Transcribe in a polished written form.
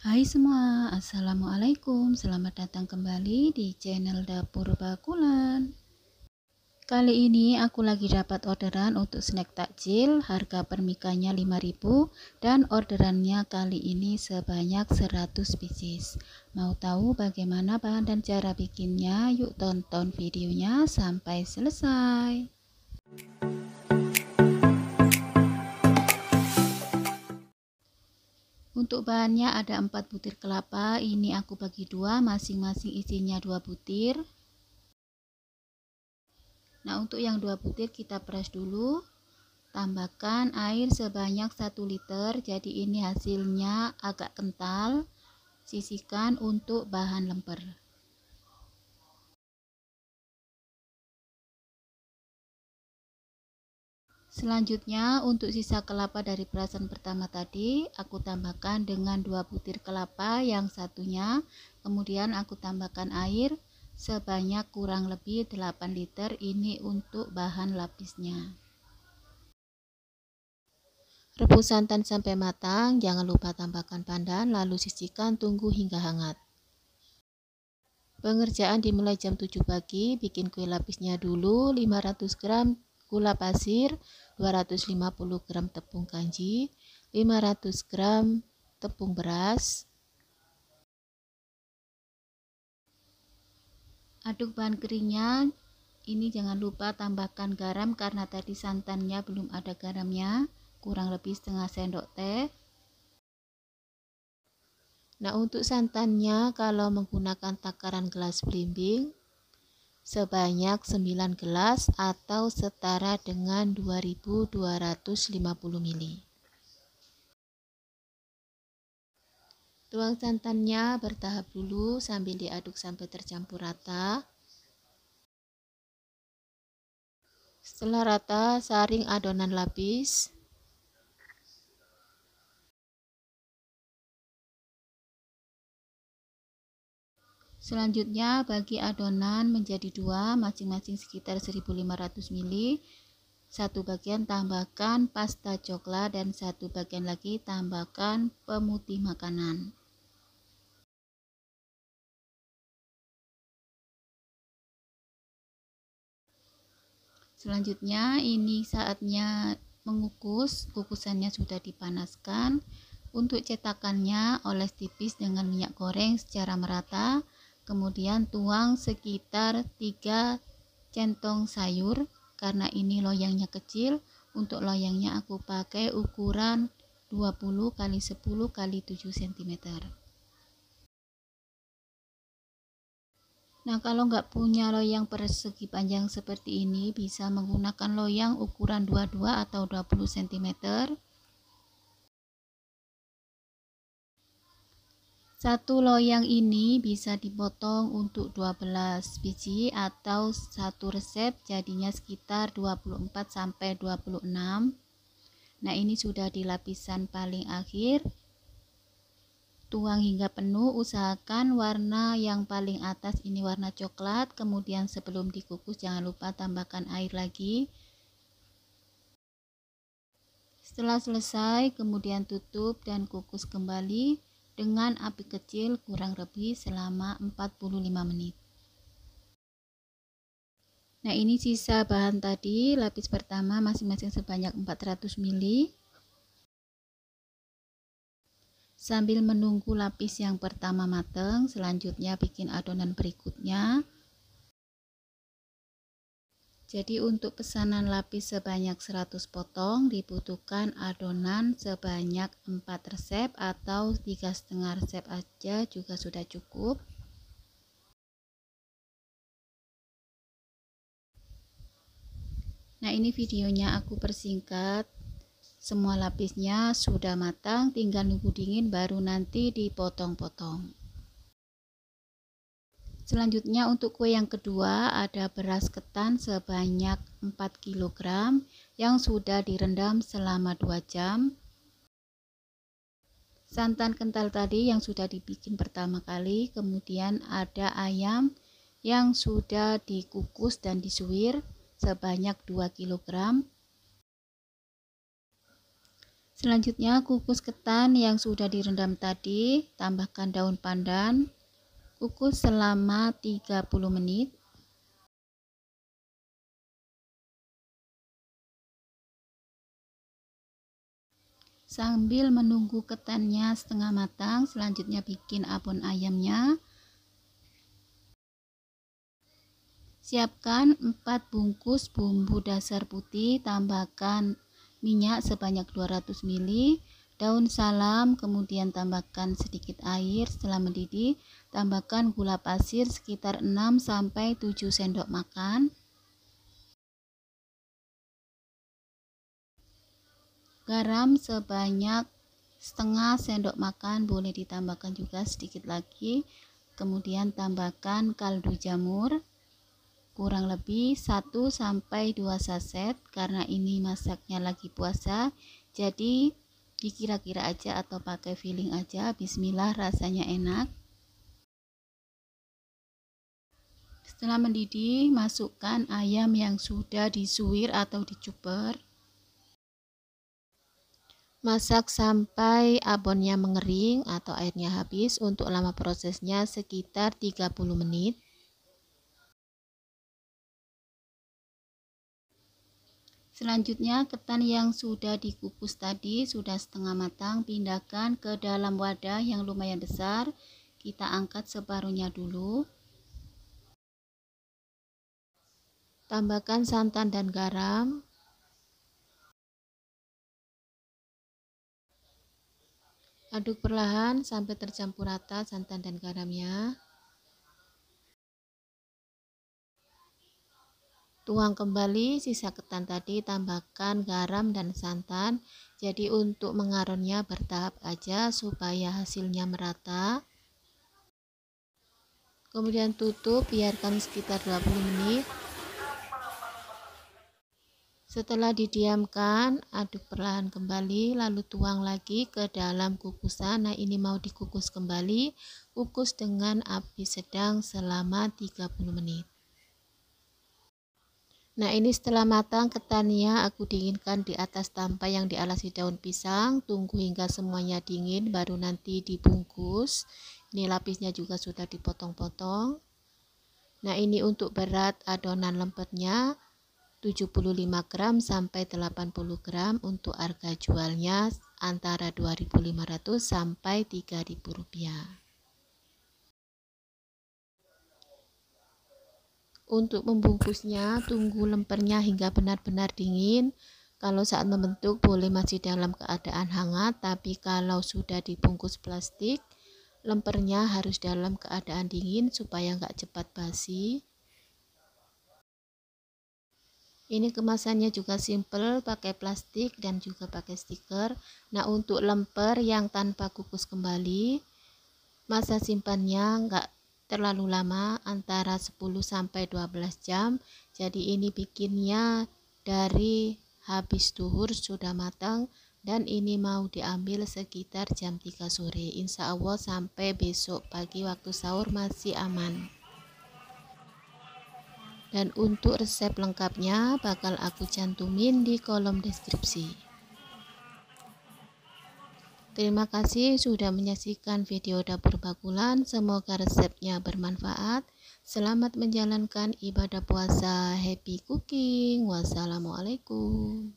Hai semua, Assalamualaikum. Selamat datang kembali di channel Dapur Bakulan. Kali ini aku lagi dapat orderan untuk snack takjil. Harga per mikanya 5.000 dan orderannya kali ini sebanyak 100 pieces. Mau tahu bagaimana bahan dan cara bikinnya? Yuk tonton videonya sampai selesai. Untuk bahannya ada 4 butir kelapa, ini aku bagi dua, masing-masing isinya 2 butir. Nah, untuk yang 2 butir kita peras dulu. Tambahkan air sebanyak 1 liter, jadi ini hasilnya agak kental. Sisihkan untuk bahan lemper. Selanjutnya untuk sisa kelapa dari perasan pertama tadi aku tambahkan dengan 2 butir kelapa yang satunya, kemudian aku tambahkan air sebanyak kurang lebih 8 liter, ini untuk bahan lapisnya. Rebus santan sampai matang, jangan lupa tambahkan pandan, lalu sisihkan, tunggu hingga hangat. Pengerjaan dimulai jam 7 pagi, bikin kue lapisnya dulu. 500 gram gula pasir, 250 gram tepung kanji, 500 gram tepung beras. Aduk bahan keringnya, ini jangan lupa tambahkan garam karena tadi santannya belum ada garamnya, kurang lebih setengah sendok teh. Nah, untuk santannya kalau menggunakan takaran gelas belimbing sebanyak 9 gelas atau setara dengan 2250 ml. Tuang santannya bertahap dulu sambil diaduk sampai tercampur rata. Setelah rata, saring adonan lapis. Selanjutnya bagi adonan menjadi dua, masing-masing sekitar 1500 ml. Satu bagian tambahkan pasta coklat dan satu bagian lagi tambahkan pemutih makanan. Selanjutnya ini saatnya mengukus, kukusannya sudah dipanaskan. Untuk cetakannya oles tipis dengan minyak goreng secara merata, kemudian tuang sekitar 3 centong sayur. Karena ini loyangnya kecil, untuk loyangnya aku pakai ukuran 20 x 10 x 7 cm. Nah, kalau nggak punya loyang persegi panjang seperti ini, bisa menggunakan loyang ukuran 22 atau 20 cm. Satu loyang ini bisa dipotong untuk 12 biji atau satu resep jadinya sekitar 24 sampai 26. Nah, ini sudah di lapisan paling akhir. Tuang hingga penuh, usahakan warna yang paling atas ini warna coklat, kemudian sebelum dikukus jangan lupa tambahkan air lagi. Setelah selesai, kemudian tutup dan kukus kembali dengan api kecil kurang lebih selama 45 menit. Nah, ini sisa bahan tadi, lapis pertama masing-masing sebanyak 400 ml. Sambil menunggu lapis yang pertama matang, selanjutnya bikin adonan berikutnya. Jadi untuk pesanan lapis sebanyak 100 potong dibutuhkan adonan sebanyak 4 resep atau 3,5 resep aja juga sudah cukup. Nah, ini videonya aku persingkat. Semua lapisnya sudah matang, tinggal nunggu dingin baru nanti dipotong-potong. Selanjutnya untuk kue yang kedua ada beras ketan sebanyak 4 kg yang sudah direndam selama 2 jam. Santan kental tadi yang sudah dibikin pertama kali, kemudian ada ayam yang sudah dikukus dan disuir sebanyak 2 kg. Selanjutnya kukus ketan yang sudah direndam tadi, tambahkan daun pandan, kukus selama 30 menit. Sambil menunggu ketannya setengah matang, selanjutnya bikin abon ayamnya. Siapkan 4 bungkus bumbu dasar putih, tambahkan minyak sebanyak 200 ml, daun salam, kemudian tambahkan sedikit air. Setelah mendidih, tambahkan gula pasir sekitar 6-7 sendok makan. Garam sebanyak setengah sendok makan, boleh ditambahkan juga sedikit lagi. Kemudian tambahkan kaldu jamur kurang lebih 1-2 saset, karena ini masaknya lagi puasa, jadi dikira-kira aja atau pakai filling aja. Bismillah, rasanya enak. Setelah mendidih, masukkan ayam yang sudah disuir atau dicuper. Masak sampai abonnya mengering atau airnya habis. Untuk lama prosesnya sekitar 30 menit. Selanjutnya ketan yang sudah dikukus tadi sudah setengah matang, pindahkan ke dalam wadah yang lumayan besar. Kita angkat separuhnya dulu. Tambahkan santan dan garam. Aduk perlahan sampai tercampur rata santan dan garamnya. Tuang kembali sisa ketan tadi, tambahkan garam dan santan. Jadi untuk mengaronnya bertahap aja supaya hasilnya merata. Kemudian tutup, biarkan sekitar 20 menit. Setelah didiamkan, aduk perlahan kembali, lalu tuang lagi ke dalam kukusan. Nah, ini mau dikukus kembali, kukus dengan api sedang selama 30 menit. Nah, ini setelah matang ketannya aku dinginkan di atas tampai yang dialasi daun pisang. Tunggu hingga semuanya dingin, baru nanti dibungkus. Ini lapisnya juga sudah dipotong-potong. Nah, ini untuk berat adonan lempetnya 75 gram sampai 80 gram. Untuk harga jualnya antara 2.500 sampai 3.000 rupiah. Untuk membungkusnya, tunggu lempernya hingga benar-benar dingin. Kalau saat membentuk boleh masih dalam keadaan hangat, tapi kalau sudah dibungkus plastik, lempernya harus dalam keadaan dingin supaya nggak cepat basi. Ini kemasannya juga simple, pakai plastik dan juga pakai stiker. Nah, untuk lemper yang tanpa kukus kembali, masa simpannya nggak terlalu lama, antara 10-12 jam. Jadi ini bikinnya dari habis duhur sudah matang, dan ini mau diambil sekitar jam 3 sore. Insya Allah sampai besok pagi waktu sahur masih aman. Dan untuk resep lengkapnya bakal aku cantumin di kolom deskripsi. Terima kasih sudah menyaksikan video dapur bakulan. Semoga resepnya bermanfaat. Selamat menjalankan ibadah puasa. Happy cooking. Wassalamualaikum.